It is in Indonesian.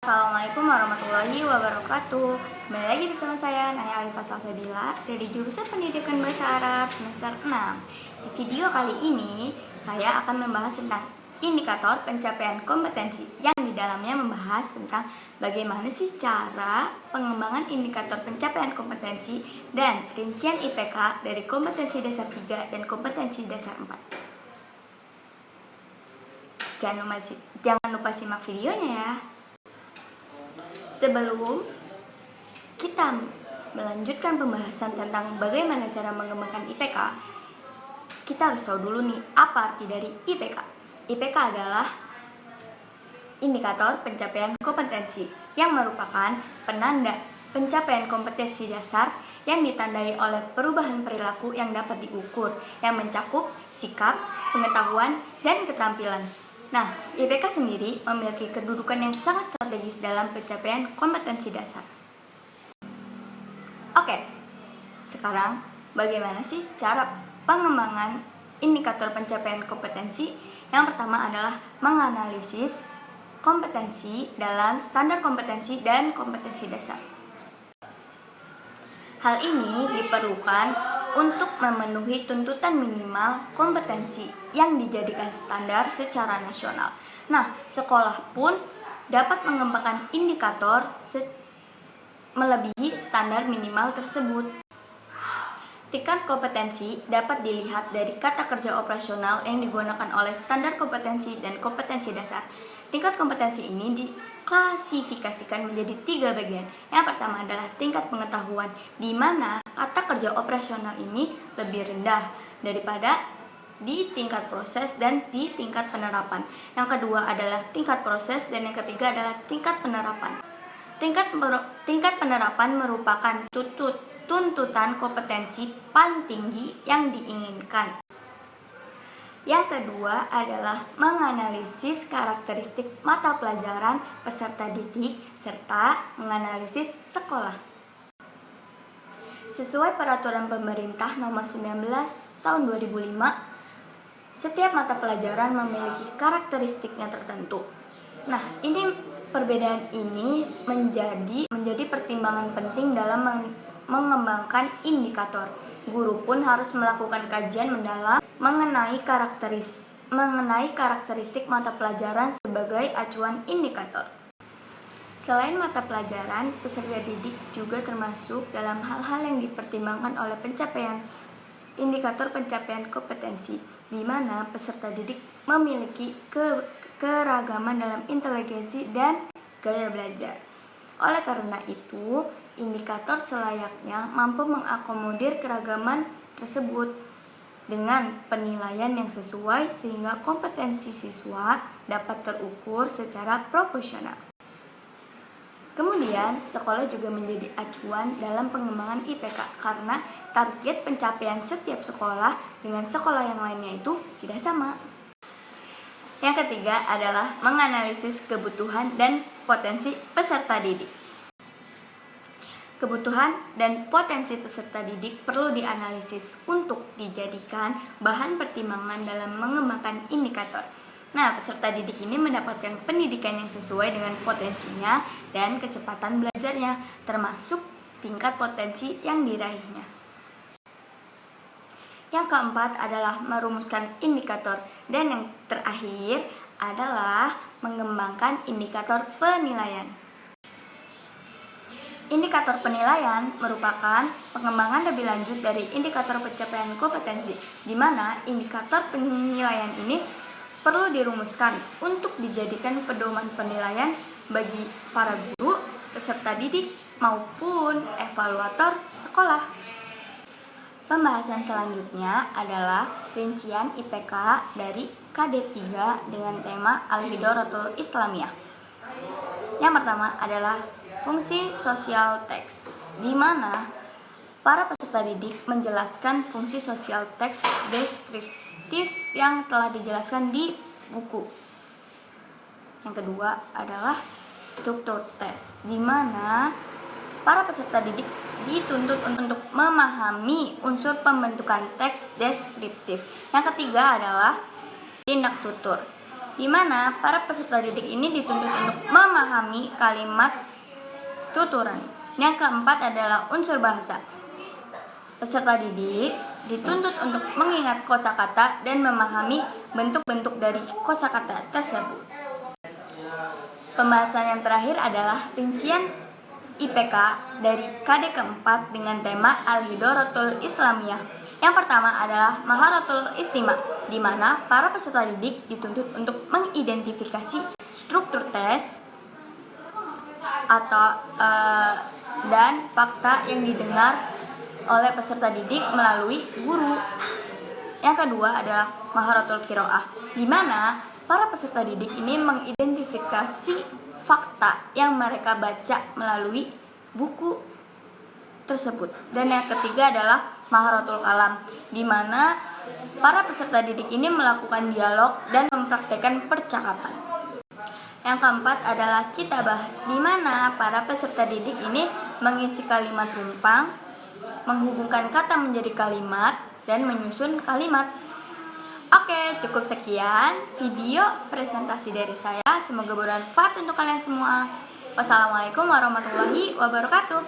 Assalamualaikum warahmatullahi wabarakatuh. Kembali lagi bersama saya Naya Alifah Salsabila dari jurusan Pendidikan Bahasa Arab semester 6. Di video kali ini saya akan membahas tentang indikator pencapaian kompetensi, yang di dalamnya membahas tentang bagaimana sih cara pengembangan indikator pencapaian kompetensi dan rincian IPK dari kompetensi dasar 3 dan kompetensi dasar 4. Jangan lupa simak videonya ya. Sebelum kita melanjutkan pembahasan tentang bagaimana cara mengembangkan IPK, kita harus tahu dulu nih apa arti dari IPK. IPK adalah indikator pencapaian kompetensi yang merupakan penanda pencapaian kompetensi dasar yang ditandai oleh perubahan perilaku yang dapat diukur, yang mencakup sikap, pengetahuan, dan keterampilan. Nah, IPK sendiri memiliki kedudukan yang sangat strategis dalam pencapaian kompetensi dasar. Oke, sekarang bagaimana sih cara pengembangan indikator pencapaian kompetensi? Yang pertama adalah menganalisis kompetensi dalam standar kompetensi dan kompetensi dasar. Hal ini diperlukan untuk memenuhi tuntutan minimal kompetensi yang dijadikan standar secara nasional. Nah, sekolah pun dapat mengembangkan indikator melebihi standar minimal tersebut. Tingkat kompetensi dapat dilihat dari kata kerja operasional yang digunakan oleh standar kompetensi dan kompetensi dasar. Tingkat kompetensi ini diklasifikasikan menjadi 3 bagian. Yang pertama adalah tingkat pengetahuan, di mana kata kerja operasional ini lebih rendah daripada di tingkat proses dan di tingkat penerapan. Yang kedua adalah tingkat proses, dan yang ketiga adalah tingkat penerapan. Tingkat penerapan merupakan tuntutan kompetensi paling tinggi yang diinginkan. Yang kedua adalah menganalisis karakteristik mata pelajaran peserta didik serta menganalisis sekolah. Sesuai peraturan pemerintah nomor 19 tahun 2005, setiap mata pelajaran memiliki karakteristiknya tertentu. Nah, perbedaan ini menjadi pertimbangan penting dalam mengembangkan indikator. Guru pun harus melakukan kajian mendalam mengenai karakteristik mata pelajaran sebagai acuan indikator. Selain mata pelajaran, peserta didik juga termasuk dalam hal-hal yang dipertimbangkan oleh indikator pencapaian kompetensi, di mana peserta didik memiliki keragaman dalam inteligensi dan gaya belajar. Oleh karena itu, indikator selayaknya mampu mengakomodir keragaman tersebut dengan penilaian yang sesuai sehingga kompetensi siswa dapat terukur secara proporsional. Kemudian, sekolah juga menjadi acuan dalam pengembangan IPK karena target pencapaian setiap sekolah dengan sekolah yang lainnya itu tidak sama. Yang ketiga adalah menganalisis kebutuhan dan potensi peserta didik. Kebutuhan dan potensi peserta didik perlu dianalisis untuk dijadikan bahan pertimbangan dalam mengembangkan indikator. Nah, peserta didik ini mendapatkan pendidikan yang sesuai dengan potensinya dan kecepatan belajarnya, termasuk tingkat potensi yang diraihnya. Yang keempat adalah merumuskan indikator, dan yang terakhir adalah mengembangkan indikator penilaian. Indikator penilaian merupakan pengembangan lebih lanjut dari indikator pencapaian kompetensi, di mana indikator penilaian ini perlu dirumuskan untuk dijadikan pedoman penilaian bagi para guru, peserta didik, maupun evaluator sekolah. Pembahasan selanjutnya adalah rincian IPK dari KD 3 dengan tema Al-Hidrotul Islamiyah. Yang pertama adalah fungsi sosial teks, di mana para peserta didik menjelaskan fungsi sosial teks deskriptif yang telah dijelaskan di buku. Yang kedua adalah struktur tes, di mana para peserta didik dituntut untuk memahami unsur pembentukan teks deskriptif. Yang ketiga adalah tindak tutur, di mana para peserta didik ini dituntut untuk memahami kalimat tuturan. Yang keempat adalah unsur bahasa. Peserta didik dituntut untuk mengingat kosakata dan memahami bentuk-bentuk dari kosakata tersebut. Pembahasan yang terakhir adalah rincian IPK dari KD keempat dengan tema Al-Hidrotul Islamiyah. Yang pertama adalah Maharatul Istima, di mana para peserta didik dituntut untuk mengidentifikasi struktur tes atau dan fakta yang didengar oleh peserta didik melalui guru. Yang kedua adalah Maharatul Qiraah, di mana para peserta didik ini mengidentifikasi fakta yang mereka baca melalui buku tersebut. Dan yang ketiga adalah Maharatul Kalam, di mana para peserta didik ini melakukan dialog dan mempraktikkan percakapan. Yang keempat adalah Kitabah, di mana para peserta didik ini mengisi kalimat rumpang, menghubungkan kata menjadi kalimat, dan menyusun kalimat. Oke, cukup sekian video presentasi dari saya. Semoga bermanfaat untuk kalian semua. Wassalamualaikum warahmatullahi wabarakatuh.